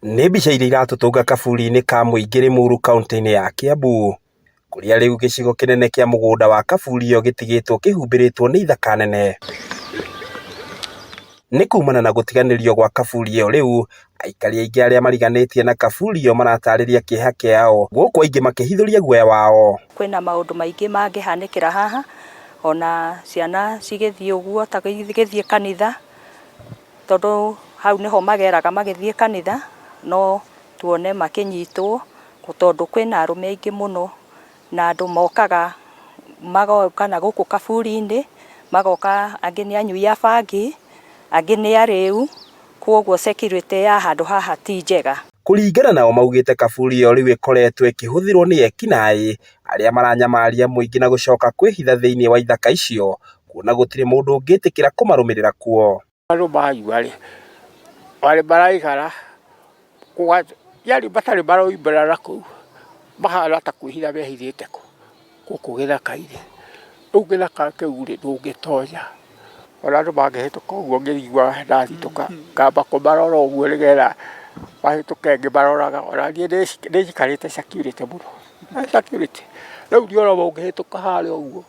Nĩ mbica iria iratũtũnga kaburi-inĩ ka mũingĩ Limuru kaunti-inĩ ya Kiambu, kũrĩa rĩu gĩcigo kĩnene kĩa mũgũnda wa kaburi ĩyo gĩtigĩtwo kĩhumbĩrĩtwo nĩ ithaka nene. Nĩ kumana na gũtiganĩrio gwa kaburi ĩyo rĩu, aikari aingĩ arĩa mariganĩtie na kaburi ĩyo maratarĩria kĩeha kĩao, gũkũ aingĩ makĩhithũria guoya wao. Kwĩna maũndũ maingĩ mangĩhanĩkĩra haha, ona ciana cigĩthiĩ ũguo ta gĩthiĩ kanitha, tondũ hau nĩho mageraga magĩthiĩ kanitha, no tuone makĩnyitwo tondũ kwĩna arũme aingĩ mũno na andũ mokaga magoka na gũkũ kaburi-inĩ, magoka angĩ nĩ anyui a bangi, angĩ nĩ arĩu, kwoguo security ya handũ haha ti njega. Kũringana nao maugĩte kaburi ĩyo rĩu ĩkoretwo ĩkĩhũthĩrwo nĩ ekinaĩ arĩa maranyamaria mũingĩ na gũcoka kwĩhitha thĩinĩ wa ithaka icio, kuona gũtirĩ mũndũ ũngĩtĩkĩra kũmarũmĩrĩra kuo. Andũ mahiũa-rĩ, warĩ maraikara yani matarĩ maroimbĩra na kũu, mahana ta kwĩhitha mehithĩte gũkũ gĩthaka-inĩ. Rĩu gĩthaka kĩu-rĩ ndũngĩtonya, ona andũ mangĩhĩtũka ũguo ngĩiguaga ndathitũka ngamba kũmarora ũguo nĩgetha mahĩtũke ngĩmaroraga, ona niĩ nĩnjikarĩte security mũno, security. Rĩu ndiona mũngĩhĩtũka harĩa ũguo,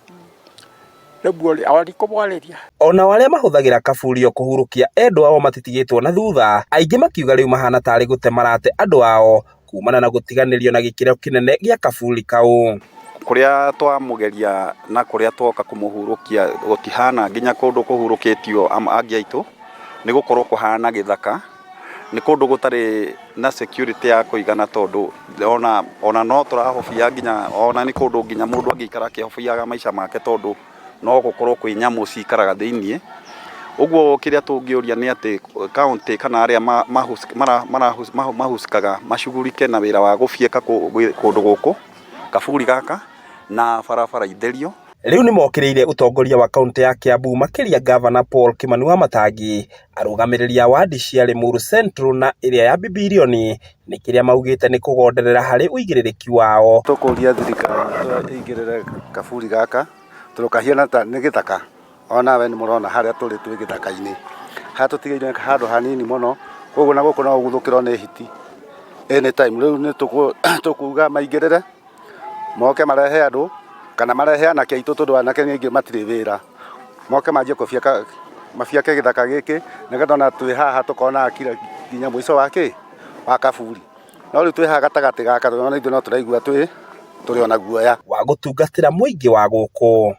ona ndikũmwarĩria. Onao arĩa mahũthagĩra kaburi ĩyo kũhurũkia endwa ao matitigĩtwo na thutha, aingĩ makiuga rĩu mahana tarĩ gũte marate andũ ao kumana na gũtiganĩrio na gĩkĩro kĩnene gĩa kaburi kau. Kũrĩa twamũgeria na kũrĩa twoka kũmũhurũkia gũtihana nginya kũndũ kũhurũkĩtio angĩ aitũ, nĩ gũkorwo kũhana gĩthaka, nĩ kũndũ gũtarĩ na security ya kũigana, tondũ ona no tũrahobia nginya ona nĩ kũndũ nginya mũndũ angĩikara akĩhobiaga maica make, tondũ no gũkorwo kwĩ nyamũ cikaraga thĩiniĩ. Ũguo kĩrĩa tũngĩũria nĩ atĩ kaunti kana arĩa mahusikaga macugurike na wĩra wa gũbieka kũndũ gũkũ kaburi gaka na barabara itherio. Rĩu nĩ mokĩrĩire ũtongoria wa kaunti ya Kiambu, makĩria Gavana Paul Kimani Wamatangi, arũgamĩrĩri a wadi cia Limuru Central na ĩrĩa ya Bibilioni, nĩ kĩrĩa maugĩte nĩ kũgonderera harĩ ũigĩrĩrĩki wao. Tũkũria thirikari ĩigĩrĩre kaburi gaka, tũkahiana ta nĩ gĩthaka, ona we nĩ mũrona harĩa tũrĩ twĩ gĩthaka-inĩ, harĩa tũtigĩire handũ hanini mũno, koguo na gũkũ no gũthũkĩrwo nĩ hiti anytime. Rĩu nĩ tũkuga maigĩrĩre, moke marehe andũ kana marehe anake aitũ, tondũ anake aingĩ matirĩ wĩra, moke manjie mabiake gĩthaka gĩkĩ, nĩgetha ona twĩ haha tũkona nginya mũico wa kaburi. No rĩu twĩ haha gatagatĩ gaka, ona ithuĩ no tũraigua tũrĩ ona guoya wa gũtungatĩra mũingĩ wa gũkũ.